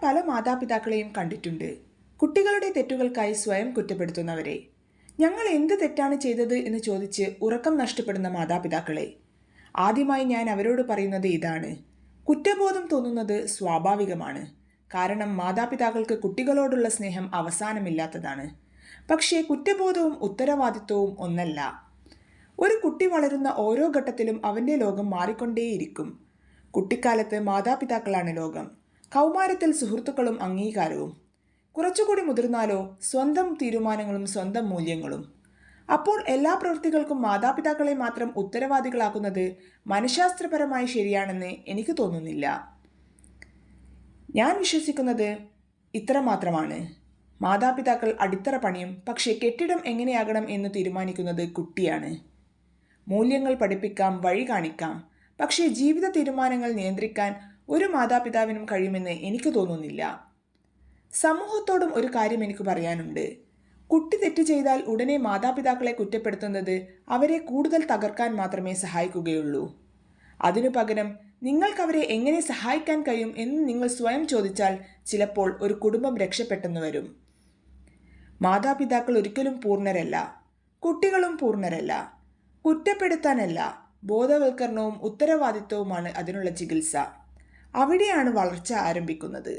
പല മാതാപിതാക്കളെയും കണ്ടിട്ടുണ്ട്. കുട്ടികളുടെ തെറ്റുകൾക്കായി സ്വയം കുറ്റപ്പെടുത്തുന്നവരെ. ഞങ്ങൾ എന്ത് തെറ്റാണ് ചെയ്തത് എന്ന് ചോദിച്ച് ഉറക്കം നഷ്ടപ്പെടുന്ന മാതാപിതാക്കളെ. ആദ്യമായി ഞാൻ അവരോട് പറയുന്നത് ഇതാണ്: കുറ്റബോധം തോന്നുന്നത് സ്വാഭാവികമാണ്. കാരണം മാതാപിതാക്കൾക്ക് കുട്ടികളോടുള്ള സ്നേഹം അവസാനമില്ലാത്തതാണ്. പക്ഷേ കുറ്റബോധവും ഉത്തരവാദിത്വവും ഒന്നല്ല. ഒരു കുട്ടി വളരുന്ന ഓരോ ഘട്ടത്തിലും അവൻ്റെ ലോകം മാറിക്കൊണ്ടേയിരിക്കും. കുട്ടിക്കാലത്ത് മാതാപിതാക്കളാണ് ലോകം, കൗമാരത്തിൽ സുഹൃത്തുക്കളും അംഗീകാരവും, കുറച്ചുകൂടി മുതിർന്നാലോ സ്വന്തം തീരുമാനങ്ങളും സ്വന്തം മൂല്യങ്ങളും. അപ്പോൾ എല്ലാ പ്രവൃത്തികൾക്കും മാതാപിതാക്കളെ മാത്രം ഉത്തരവാദികളാക്കുന്നത് മനഃശാസ്ത്രപരമായി ശരിയാണെന്ന് എനിക്ക് തോന്നുന്നില്ല. ഞാൻ വിശ്വസിക്കുന്നത് ഇത്ര മാത്രമാണ്: മാതാപിതാക്കൾ അടിത്തറ പണിയും, പക്ഷേ കെട്ടിടം എങ്ങനെയാകണം എന്ന് തീരുമാനിക്കുന്നത് കുട്ടിയാണ്. മൂല്യങ്ങൾ പഠിപ്പിക്കാം, വഴി കാണിക്കാം, പക്ഷേ ജീവിത തീരുമാനങ്ങൾ നിയന്ത്രിക്കാൻ ഒരു മാതാപിതാവിനും കഴിയുമെന്ന് എനിക്ക് തോന്നുന്നില്ല. സമൂഹത്തോടും ഒരു കാര്യം എനിക്ക് പറയാനുണ്ട്. കുട്ടി തെറ്റ് ചെയ്താൽ ഉടനെ മാതാപിതാക്കളെ കുറ്റപ്പെടുത്തുന്നത് അവരെ കൂടുതൽ തകർക്കാൻ മാത്രമേ സഹായിക്കുകയുള്ളൂ. അതിനു പകരം നിങ്ങൾക്കവരെ എങ്ങനെ സഹായിക്കാൻ കഴിയും എന്ന് നിങ്ങൾ സ്വയം ചോദിച്ചാൽ ചിലപ്പോൾ ഒരു കുടുംബം രക്ഷപ്പെട്ടെന്ന് വരും. മാതാപിതാക്കൾ ഒരിക്കലും പൂർണ്ണരല്ല, കുട്ടികളും പൂർണ്ണരല്ല. കുറ്റപ്പെടുത്താനല്ല, ബോധവൽക്കരണവും ഉത്തരവാദിത്വവുമാണ് അതിനുള്ള ചികിത്സ. അവിടെയാണ് വളർച്ച ആരംഭിക്കുന്നത്.